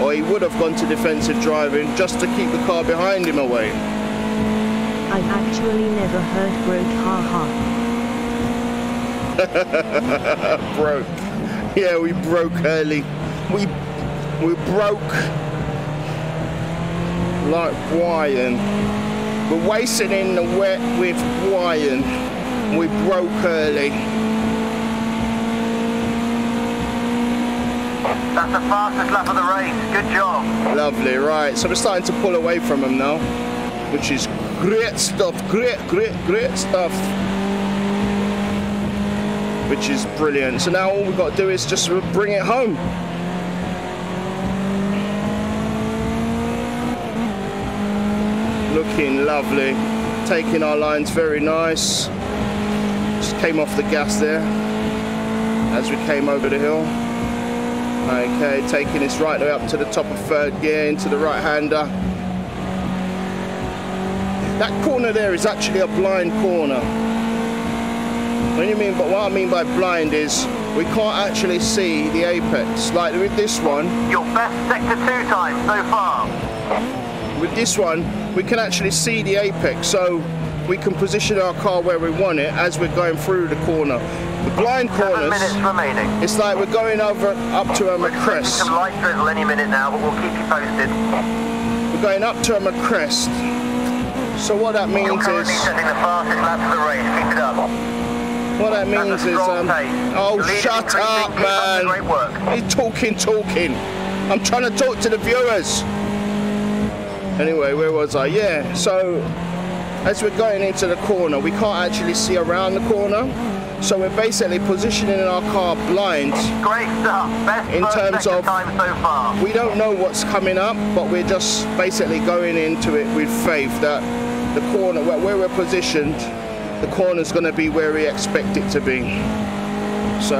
or he would have gone to defensive driving just to keep the car behind him away. I've actually never heard broke, haha. Broke. Yeah, we broke early. We broke like Brian. We're racing in the wet with Brian. We broke early. That's the fastest lap of the race. Good job. Lovely, right. So we're starting to pull away from him now, which is great stuff. Great stuff. Which is brilliant. So now all we've got to do is just bring it home. Looking lovely. Taking our lines very nice. Just came off the gas there as we came over the hill. Okay, taking this right way up to the top of third gear into the right-hander. That corner there is actually a blind corner. What I mean by blind is we can't actually see the apex. Like with this one. Your best Sector 2 time so far. With this one, we can actually see the apex, so we can position our car where we want it as we're going through the corner. The blind corners, 7 minutes remaining. It's like we're going over up to a McCrest. Some light drizzle any minute now, but we'll keep you posted. We're going up to a McCrest. So what that means You're currently is... setting the fastest lap of the race. Keep it up. What that means is... oh, shut up, man. Great work. He's talking. I'm trying to talk to the viewers. Anyway, where was I? Yeah, so as we're going into the corner, we can't actually see around the corner. So we're basically positioning our car blind. Great stuff. Best In terms of time so far. We don't know what's coming up, but we're just basically going into it with faith that the corner, where we're positioned, the corner's going to be where we expect it to be. So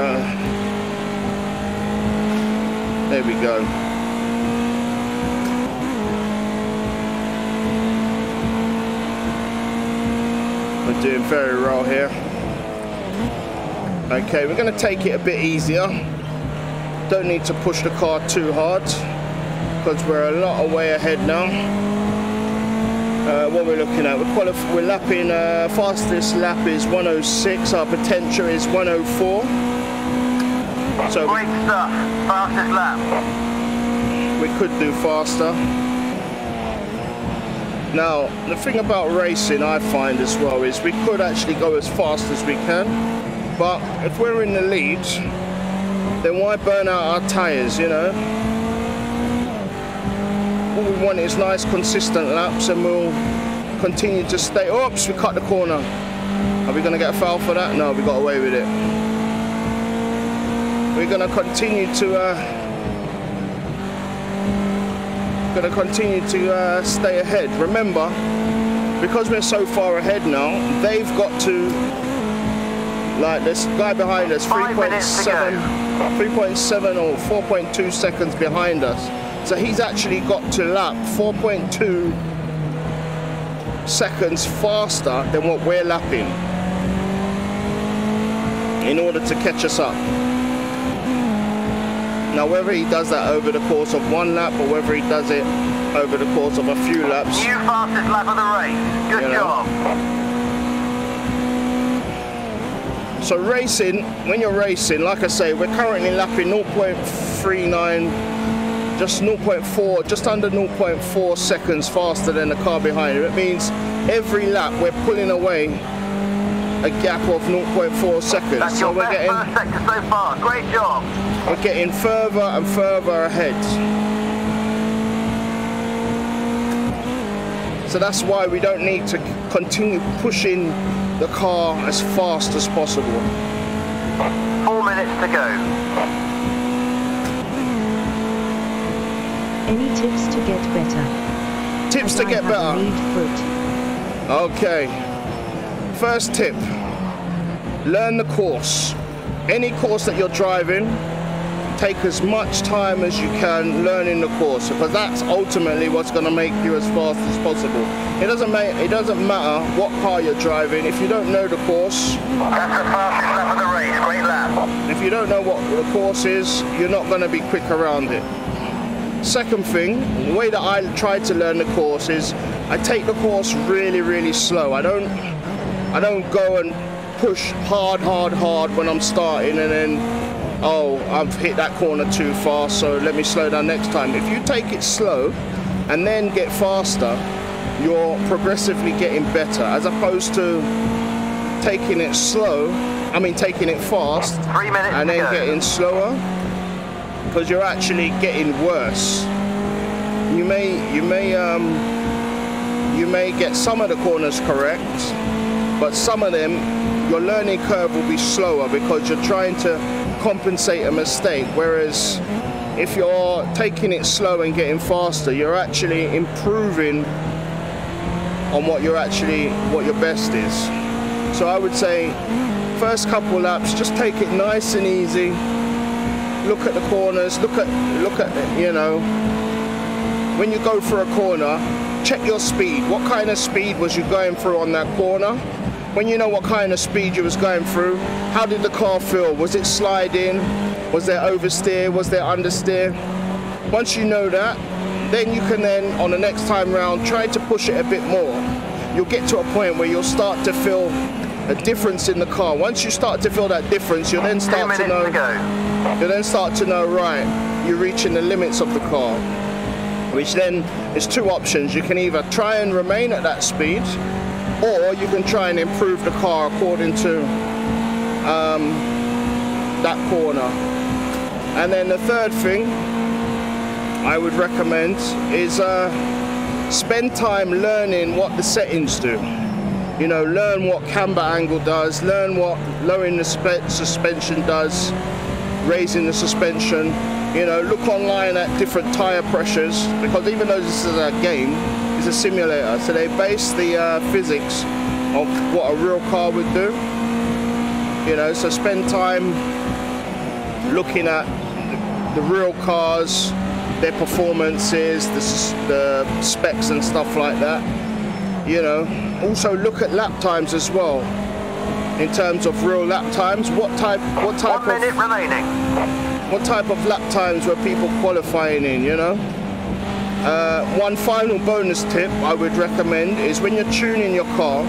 there we go. We're doing very well here. Okay, we're going to take it a bit easier. Don't need to push the car too hard because we're a lot of way ahead now. What we're looking at, we're lapping, fastest lap is 106, our potential is 104. So great stuff, fastest lap. We could do faster. Now, the thing about racing I find as well is we could actually go as fast as we can, but if we're in the lead, then why burn out our tyres, you know? What we want is nice consistent laps, and we'll continue to stay. Oops, we cut the corner. Are we going to get a foul for that? No, we got away with it. We're going to continue to stay ahead. Remember, because we're so far ahead now, they've got to, like this guy behind us, 3.7 or 4.2 seconds behind us. So he's actually got to lap 4.2 seconds faster than what we're lapping in order to catch us up. Now, whether he does that over the course of one lap or whether he does it over the course of a few laps. New fastest lap of the race. Good job. So racing, when you're racing, like I say, we're currently lapping 0.39, just 0.4, just under 0.4 seconds faster than the car behind it. It means every lap we're pulling away a gap of 0.4 seconds. That's your best first sector so far. Great job. We're getting further and further ahead. So that's why we don't need to continue pushing the car as fast as possible. 4 minutes to go. Any tips to get better? Tips to get better. Okay. First tip, learn the course. Any course that you're driving, take as much time as you can learning the course, because that's ultimately what's going to make you as fast as possible. It doesn't matter what car you're driving. If you don't know the course, that's the fastest lap of the race. Great lap. If you don't know what the course is, you're not going to be quick around it. Second thing, the way that I try to learn the course is I take the course really, really slow. I don't go and push hard when I'm starting and then, oh, I've hit that corner too fast, so let me slow down next time. If you take it slow and then get faster, you're progressively getting better, as opposed to taking it taking it fast 3 minutes and then getting slower, because you're actually getting worse. You may get some of the corners correct, but some of them, your learning curve will be slower because you're trying to compensate a mistake. Whereas if you're taking it slow and getting faster, you're actually improving on what your best is. So I would say first couple laps, just take it nice and easy. Look at the corners, look at you know, when you go for a corner, check your speed. What kind of speed was you going through on that corner? When you know what kind of speed you was going through, how did the car feel? Was it sliding? Was there oversteer? Was there understeer? Once you know that, then you can then, on the next time round, try to push it a bit more. You'll get to a point where you'll start to feel a difference in the car. Once you start to feel that difference, you'll then start to know. You'll then start to know, right, you're reaching the limits of the car. Which then is two options. You can either try and remain at that speed, or you can try and improve the car according to that corner. And then the third thing I would recommend is spend time learning what the settings do. You know, learn what camber angle does, learn what lowering the suspension does, raising the suspension. You know, look online at different tyre pressures, because even though this is a game, it's a simulator, so they base the physics of what a real car would do. You know, so spend time looking at the real cars, their performances, the specs and stuff like that. You know, also look at lap times as well. In terms of real lap times, what type 1 minute remaining. What type of lap times were people qualifying in, you know? One final bonus tip I would recommend is when you're tuning your car,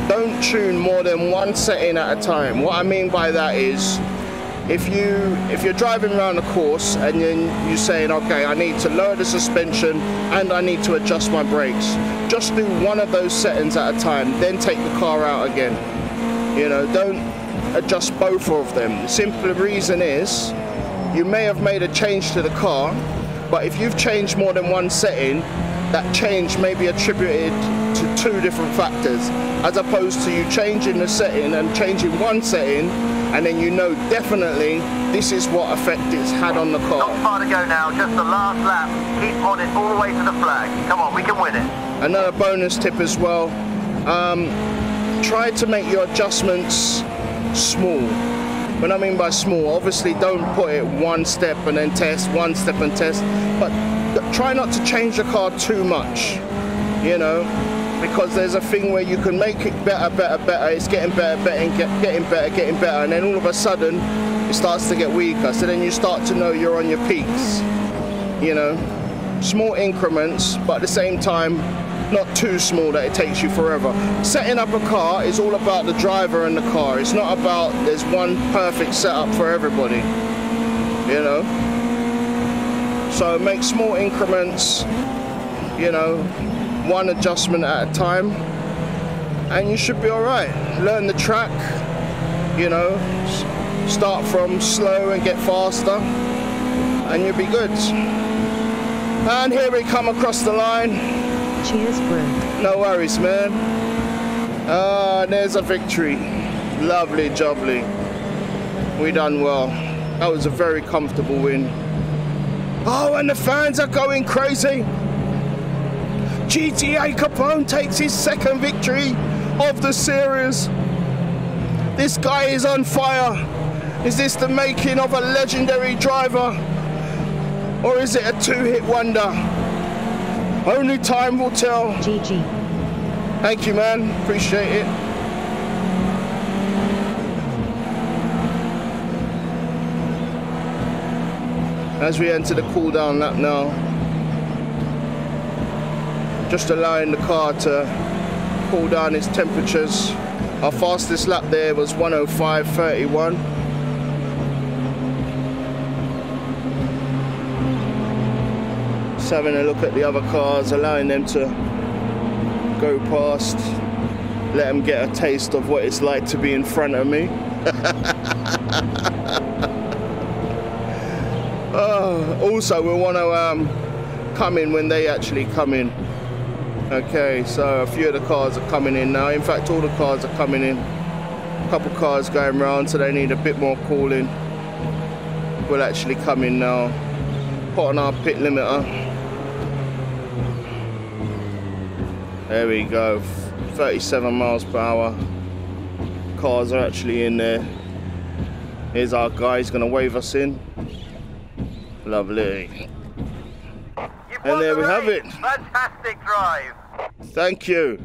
don't tune more than one setting at a time. What I mean by that is, if you're driving around a course and then you're saying, okay, I need to lower the suspension and I need to adjust my brakes, just do one of those settings at a time, then take the car out again. You know, don't adjust both of them. The simple reason is, you may have made a change to the car, but if you've changed more than one setting, that change may be attributed to 2 different factors, as opposed to you changing the setting and changing one setting, and then you know definitely this is what effect it's had on the car. Not far to go now, just the last lap. Keep on it all the way to the flag. Come on, we can win it. Another bonus tip as well, try to make your adjustments small. What I mean by small, obviously don't put it one step and then test, one step and test, but try not to change the car too much, you know, because there's a thing where you can make it better, it's getting better, getting better, and then all of a sudden it starts to get weaker, so then you start to know you're on your peaks, you know. Small increments, but at the same time not too small that it takes you forever. Setting up a car is all about the driver and the car. It's not about there's one perfect setup for everybody, you know. So make small increments, you know, one adjustment at a time, and you should be all right. Learn the track, you know, start from slow and get faster, and you'll be good. And here we come across the line. Cheers, bro. No worries, man. There's a victory. Lovely jubbly. We done well. That was a very comfortable win. Oh, and the fans are going crazy. GTA Capone takes his 2nd victory of the series. This guy is on fire. Is this the making of a legendary driver? Or is it a 2-hit wonder? Only time will tell. GG. Thank you, man. Appreciate it. As we enter the cool down lap now, just allowing the car to cool down its temperatures. Our fastest lap there was 1:05.31. Just having a look at the other cars, allowing them to go past, let them get a taste of what it's like to be in front of me. Also, we want to come in when they actually come in. Okay, so a few of the cars are coming in now. In fact, all the cars are coming in. A couple cars going round, so they need a bit more cooling. We'll actually come in now. Put on our pit limiter. There we go, 37 miles per hour. Cars are actually in there. Here's our guy, he's gonna wave us in. Lovely. And there we have it. Fantastic drive. Thank you.